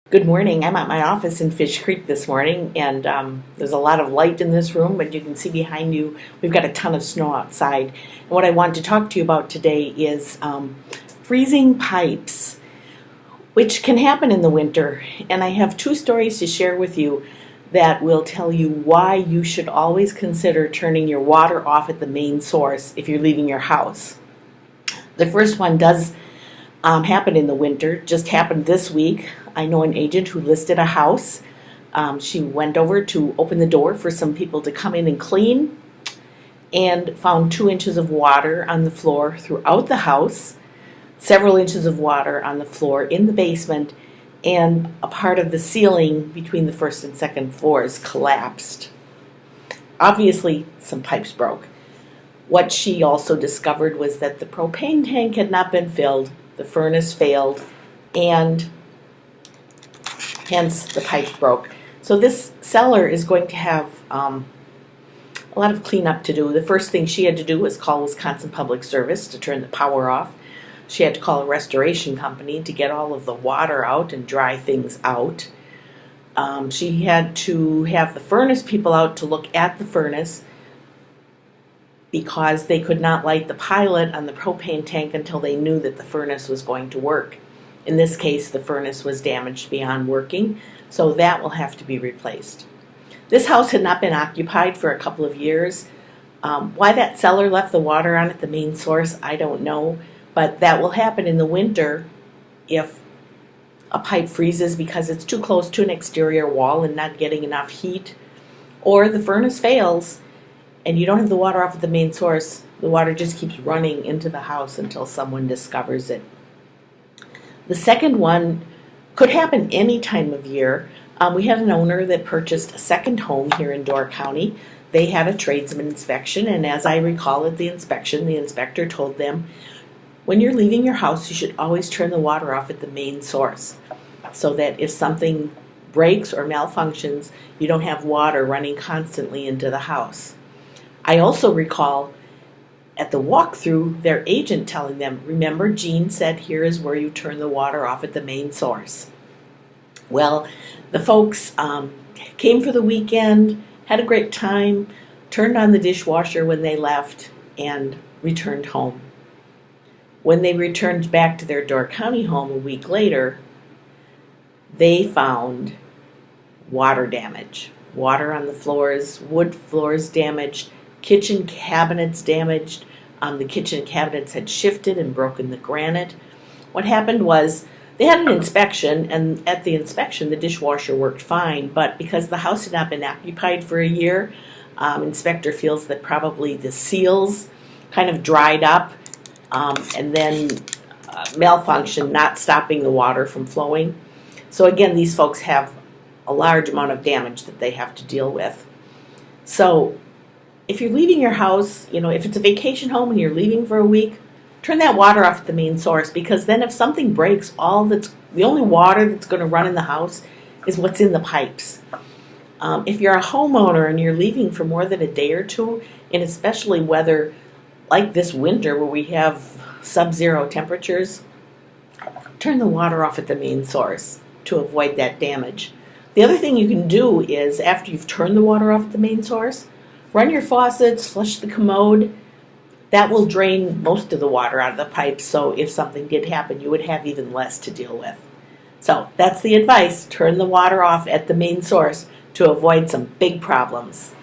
Good morning. I'm at my office in Fish Creek this morning, and there's a lot of light in this room, but you can see behind you we've got a ton of snow outside. And what I want to talk to you about today is freezing pipes, which can happen in the winter. And I have two stories to share with you that will tell you why you should always consider turning your water off at the main source if you're leaving your house. The first one does happen in the winter, just happened this week. I know an agent who listed a house. She went over to open the door for some people to come in and clean and found 2 inches of water on the floor throughout the house, several inches of water on the floor in the basement, and a part of the ceiling between the first and second floors collapsed. Obviously, some pipes broke. What she also discovered was that the propane tank had not been filled, the furnace failed, and hence the pipes broke. So this seller is going to have a lot of cleanup to do. The first thing she had to do was call Wisconsin Public Service to turn the power off. She had to call a restoration company to get all of the water out and dry things out. She had to have the furnace people out to look at the furnace because they could not light the pilot on the propane tank until they knew that the furnace was going to work. In this case, the furnace was damaged beyond working, so that will have to be replaced. This house had not been occupied for a couple of years. Why that seller left the water on at the main source, I don't know, but that will happen in the winter if a pipe freezes because it's too close to an exterior wall and not getting enough heat, or the furnace fails and you don't have the water off at the main source. The water just keeps running into the house until someone discovers it. The second one could happen any time of year. We had an owner that purchased a second home here in Door County. They had a tradesman inspection, and as I recall at the inspection, the inspector told them, when you're leaving your house, you should always turn the water off at the main source so that if something breaks or malfunctions, you don't have water running constantly into the house. I also recall at the walkthrough, their agent telling them, remember, Jean said here is where you turn the water off at the main source. Well, the folks came for the weekend, had a great time, turned on the dishwasher when they left, and returned home. When they returned back to their Door County home a week later, they found water damage. Water on the floors, wood floors damaged, kitchen cabinets damaged. The kitchen cabinets had shifted and broken the granite. What happened was they had an inspection, and at the inspection the dishwasher worked fine, but because the house had not been occupied for a year, inspector feels that probably the seals kind of dried up and then malfunctioned, not stopping the water from flowing. So again, these folks have a large amount of damage that they have to deal with. So if you're leaving your house, if it's a vacation home and you're leaving for a week, turn that water off at the main source, because then if something breaks, the only water that's going to run in the house is what's in the pipes. If you're a homeowner and you're leaving for more than a day or two, and especially weather like this winter where we have sub-zero temperatures, turn the water off at the main source to avoid that damage. The other thing you can do is, after you've turned the water off at the main source, run your faucets, flush the commode. That will drain most of the water out of the pipes, so if something did happen, you would have even less to deal with. So that's the advice. Turn the water off at the main source to avoid some big problems.